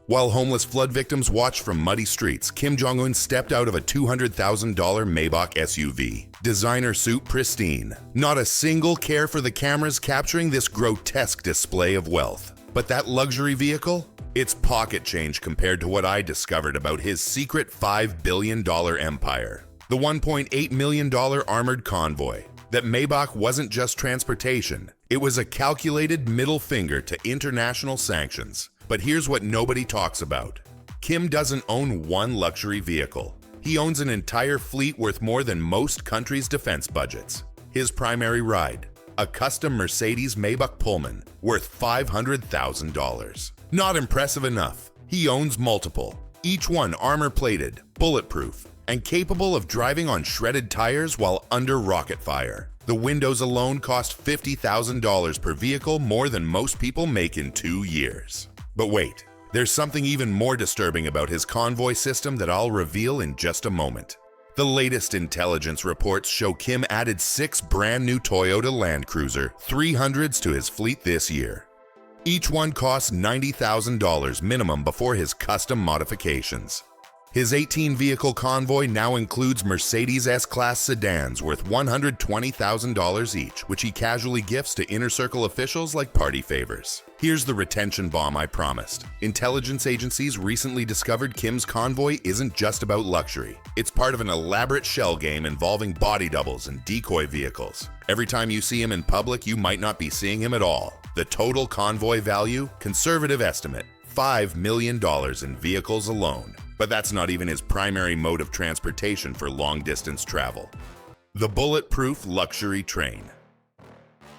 While homeless flood victims watched from muddy streets, Kim Jong-un stepped out of a $200,000 Maybach SUV. Designer suit pristine. Not a single care for the cameras capturing this grotesque display of wealth. But that luxury vehicle? It's pocket change compared to what I discovered about his secret $5 billion empire. The $1.8 million armored convoy. That Maybach wasn't just transportation. It was a calculated middle finger to international sanctions. But here's what nobody talks about. Kim doesn't own one luxury vehicle. He owns an entire fleet worth more than most countries' defense budgets. His primary ride, a custom Mercedes Maybach Pullman worth $500,000. Not impressive enough. He owns multiple, each one armor-plated, bulletproof, and capable of driving on shredded tires while under rocket fire. The windows alone cost $50,000 per vehicle, more than most people make in 2 years. But wait, there's something even more disturbing about his convoy system that I'll reveal in just a moment. The latest intelligence reports show Kim added 6 brand new Toyota Land Cruiser 300s to his fleet this year. Each one costs $90,000 minimum before his custom modifications. His 18-vehicle convoy now includes Mercedes S-Class sedans worth $120,000 each, which he casually gifts to inner circle officials like party favors. Here's the retention bomb I promised. Intelligence agencies recently discovered Kim's convoy isn't just about luxury. It's part of an elaborate shell game involving body doubles and decoy vehicles. Every time you see him in public, you might not be seeing him at all. The total convoy value, conservative estimate, $5 million in vehicles alone. But that's not even his primary mode of transportation for long-distance travel. The Bulletproof luxury train.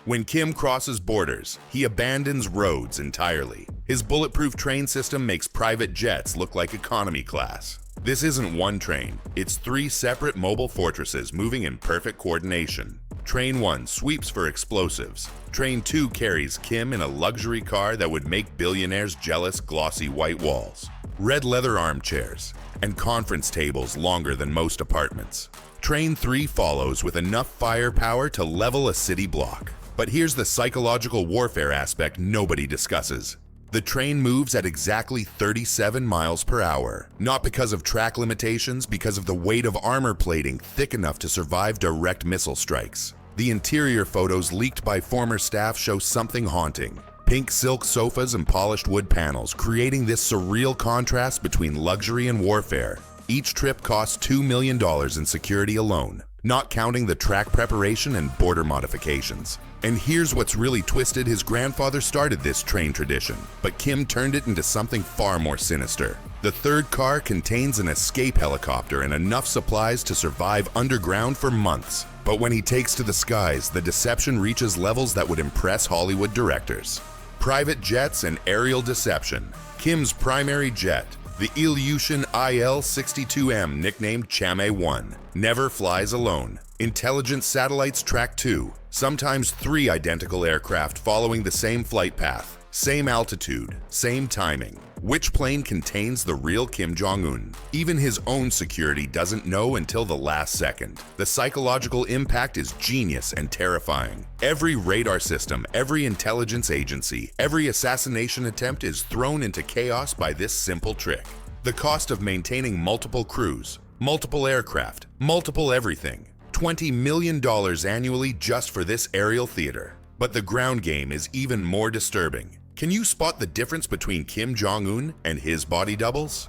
When Kim crosses borders, he abandons roads entirely. His bulletproof train system makes private jets look like economy class. This isn't one train, it's 3 separate mobile fortresses moving in perfect coordination. Train 1 sweeps for explosives. Train 2 carries Kim in a luxury car that would make billionaires jealous, glossy white walls, red leather armchairs, and conference tables longer than most apartments. Train 3 follows with enough firepower to level a city block. But here's the psychological warfare aspect nobody discusses. The train moves at exactly 37 miles per hour, not because of track limitations, because of the weight of armor plating thick enough to survive direct missile strikes. The interior photos leaked by former staff show something haunting. Pink silk sofas and polished wood panels, creating this surreal contrast between luxury and warfare. Each trip costs $2 million in security alone, not counting the track preparation and border modifications. And here's what's really twisted: his grandfather started this train tradition, but Kim turned it into something far more sinister. The third car contains an escape helicopter and enough supplies to survive underground for months. But when he takes to the skies, the deception reaches levels that would impress Hollywood directors. Private jets and aerial deception. Kim's primary jet, the Ilyushin IL-62M, nicknamed Chame-1, never flies alone. Intelligence satellites track 2, sometimes 3 identical aircraft following the same flight path, same altitude, same timing. Which plane contains the real Kim Jong-un? Even his own security doesn't know until the last second. The psychological impact is genius and terrifying. Every radar system, every intelligence agency, every assassination attempt is thrown into chaos by this simple trick. The cost of maintaining multiple crews, multiple aircraft, multiple everything. $20 million annually just for this aerial theater. But the ground game is even more disturbing. Can you spot the difference between Kim Jong-un and his body doubles?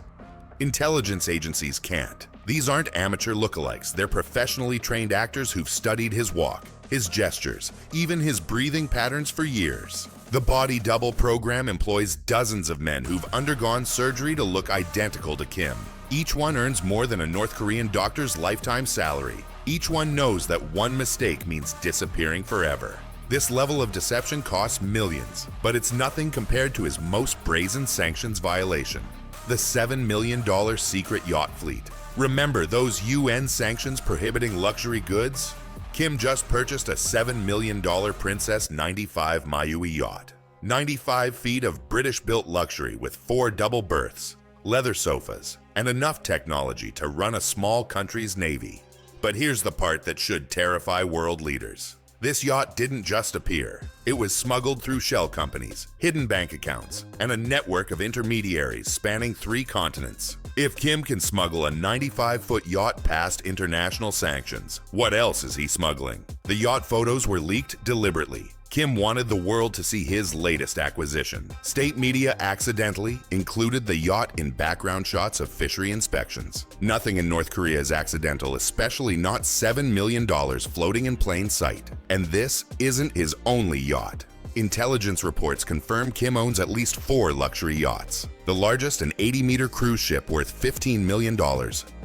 Intelligence agencies can't. These aren't amateur lookalikes, they're professionally trained actors who've studied his walk, his gestures, even his breathing patterns for years. The body double program employs dozens of men who've undergone surgery to look identical to Kim. Each one earns more than a North Korean doctor's lifetime salary. Each one knows that one mistake means disappearing forever. This level of deception costs millions, but it's nothing compared to his most brazen sanctions violation, the $7 million secret yacht fleet. Remember those UN sanctions prohibiting luxury goods? Kim just purchased a $7 million Princess 95 Mayui yacht. 95 feet of British-built luxury with 4 double berths, leather sofas, and enough technology to run a small country's navy. But here's the part that should terrify world leaders. This yacht didn't just appear. It was smuggled through shell companies, hidden bank accounts, and a network of intermediaries spanning 3 continents. If Kim can smuggle a 95-foot yacht past international sanctions, what else is he smuggling? The yacht photos were leaked deliberately. Kim wanted the world to see his latest acquisition. State media accidentally included the yacht in background shots of fishery inspections. Nothing in North Korea is accidental, especially not $7 million floating in plain sight. And this isn't his only yacht. Intelligence reports confirm Kim owns at least 4 luxury yachts. The largest, an 80-meter cruise ship worth $15 million,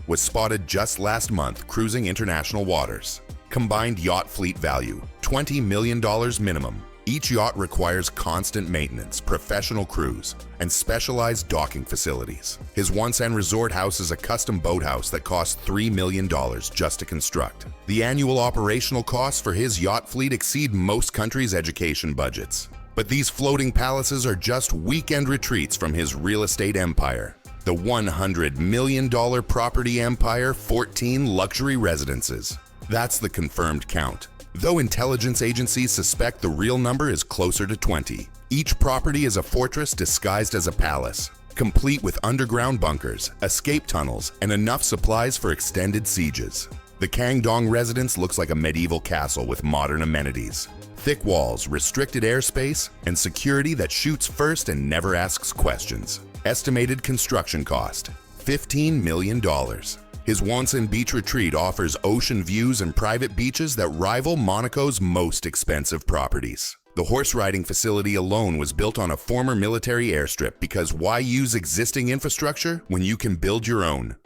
was spotted just last month cruising international waters. Combined yacht fleet value, $20 million minimum. Each yacht requires constant maintenance, professional crews, and specialized docking facilities. His onsen resort houses a custom boathouse that costs $3 million just to construct. The annual operational costs for his yacht fleet exceed most countries' education budgets. But these floating palaces are just weekend retreats from his real estate empire. The $100 million property empire, 14 luxury residences. That's the confirmed count. Though intelligence agencies suspect the real number is closer to 20. Each property is a fortress disguised as a palace, complete with underground bunkers, escape tunnels, and enough supplies for extended sieges. The Kangdong residence looks like a medieval castle with modern amenities. Thick walls, restricted airspace, and security that shoots first and never asks questions. Estimated construction cost, $15 million. His onsen beach retreat offers ocean views and private beaches that rival Monaco's most expensive properties. The horse riding facility alone was built on a former military airstrip because why use existing infrastructure when you can build your own?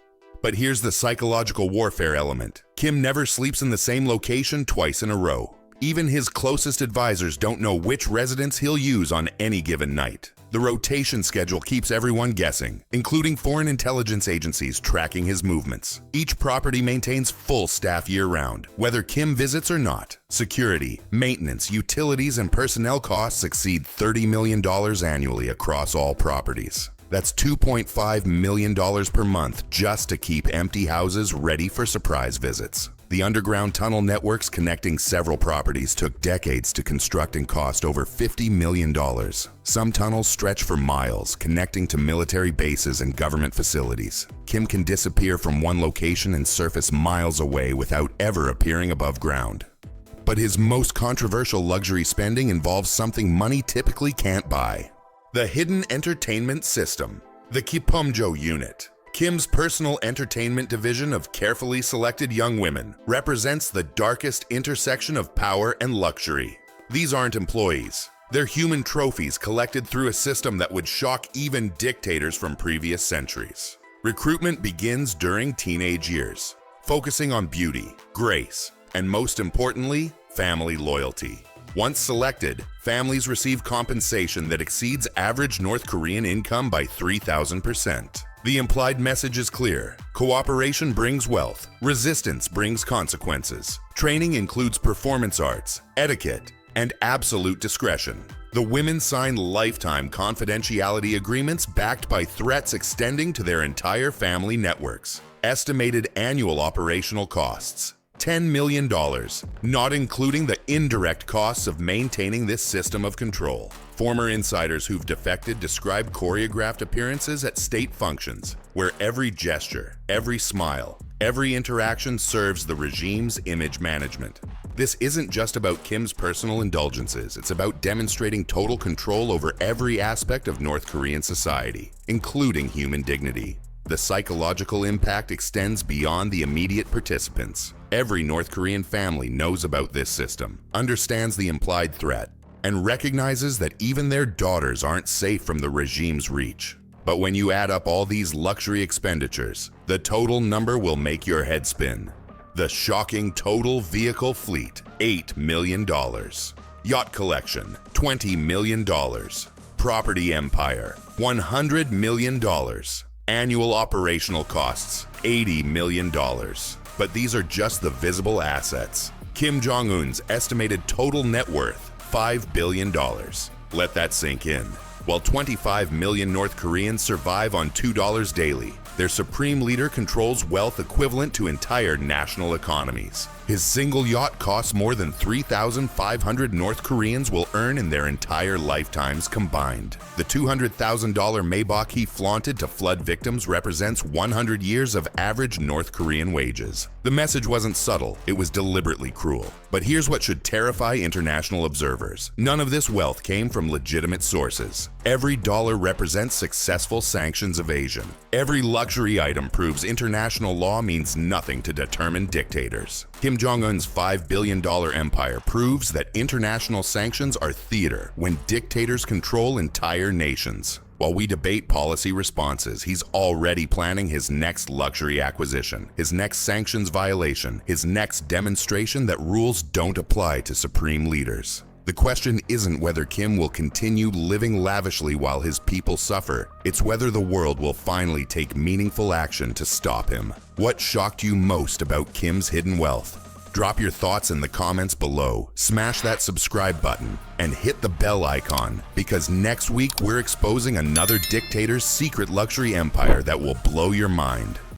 But here's the psychological warfare element. Kim never sleeps in the same location twice in a row. Even his closest advisors don't know which residence he'll use on any given night. The rotation schedule keeps everyone guessing, including foreign intelligence agencies tracking his movements. Each property maintains full staff year-round, whether Kim visits or not. Security, maintenance, utilities, and personnel costs exceed $30 million annually across all properties. That's $2.5 million per month just to keep empty houses ready for surprise visits. The underground tunnel networks connecting several properties took decades to construct and cost over $50 million. Some tunnels stretch for miles, connecting to military bases and government facilities. Kim can disappear from one location and surface miles away without ever appearing above ground. But his most controversial luxury spending involves something money typically can't buy. The hidden entertainment system, the Kipomo unit. Kim's personal entertainment division of carefully selected young women represents the darkest intersection of power and luxury. These aren't employees. They're human trophies collected through a system that would shock even dictators from previous centuries. Recruitment begins during teenage years, focusing on beauty, grace, and most importantly, family loyalty. Once selected, families receive compensation that exceeds average North Korean income by 3,000%. The implied message is clear. Cooperation brings wealth. Resistance brings consequences. Training includes performance arts, etiquette, and absolute discretion. The women sign lifetime confidentiality agreements backed by threats extending to their entire family networks. Estimated annual operational costs, $10 million, not including the indirect costs of maintaining this system of control. Former insiders who've defected describe choreographed appearances at state functions, where every gesture, every smile, every interaction serves the regime's image management. This isn't just about Kim's personal indulgences, it's about demonstrating total control over every aspect of North Korean society, including human dignity. The psychological impact extends beyond the immediate participants. Every North Korean family knows about this system, understands the implied threat, and recognizes that even their daughters aren't safe from the regime's reach. But when you add up all these luxury expenditures, the total number will make your head spin. The shocking total vehicle fleet, $8 million. Yacht collection, $20 million. Property empire, $100 million. Annual operational costs, $80 million. But these are just the visible assets. Kim Jong-un's estimated total net worth, $5 billion. Let that sink in. While 25 million North Koreans survive on $2 daily, their supreme leader controls wealth equivalent to entire national economies. His single yacht costs more than 3,500 North Koreans will earn in their entire lifetimes combined. The $200,000 Maybach he flaunted to flood victims represents 100 years of average North Korean wages. The message wasn't subtle, it was deliberately cruel. But here's what should terrify international observers. None of this wealth came from legitimate sources. Every dollar represents successful sanctions evasion. Every luxury item proves international law means nothing to determined dictators. Kim Jong-un's $5 billion empire proves that international sanctions are theater when dictators control entire nations. While we debate policy responses, he's already planning his next luxury acquisition, his next sanctions violation, his next demonstration that rules don't apply to supreme leaders. The question isn't whether Kim will continue living lavishly while his people suffer. It's whether the world will finally take meaningful action to stop him. What shocked you most about Kim's hidden wealth? Drop your thoughts in the comments below, smash that subscribe button, and hit the bell icon, because next week we're exposing another dictator's secret luxury empire that will blow your mind.